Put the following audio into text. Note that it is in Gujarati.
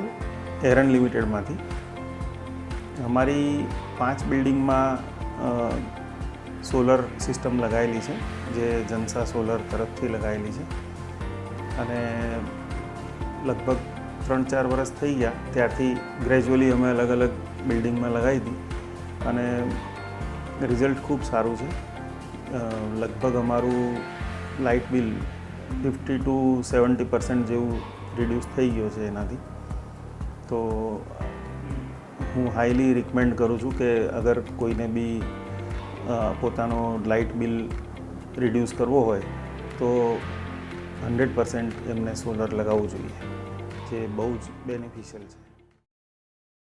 રાવલ, એરન લિમિટેડમાંથી. અમારી 5 બિલ્ડિંગમાં સોલર સિસ્ટમ લગાવેલી છે, જે જનસા સોલર તરફથી લગાવેલી છે. અને લગભગ 3-4 વર્ષ થઈ ગયા ત્યારથી ગ્રેજ્યુઅલી અમે અલગ અલગ બિલ્ડિંગમાં લગાવી હતી અને રિઝલ્ટ ખૂબ સારું છે. લગભગ અમારું લાઇટ બિલ 50-70% જેવું રિડ્યુસ થઈ ગયો છે એનાથી. તો હું હાઈલી રિકમેન્ડ કરું છું કે અગર કોઈને બી પોતાનો લાઇટ બિલ રિડ્યુસ કરવો હોય તો 100% એમને સોલર લગાવવું જોઈએ, જે બહુ જ બેનિફિશિયલ છે.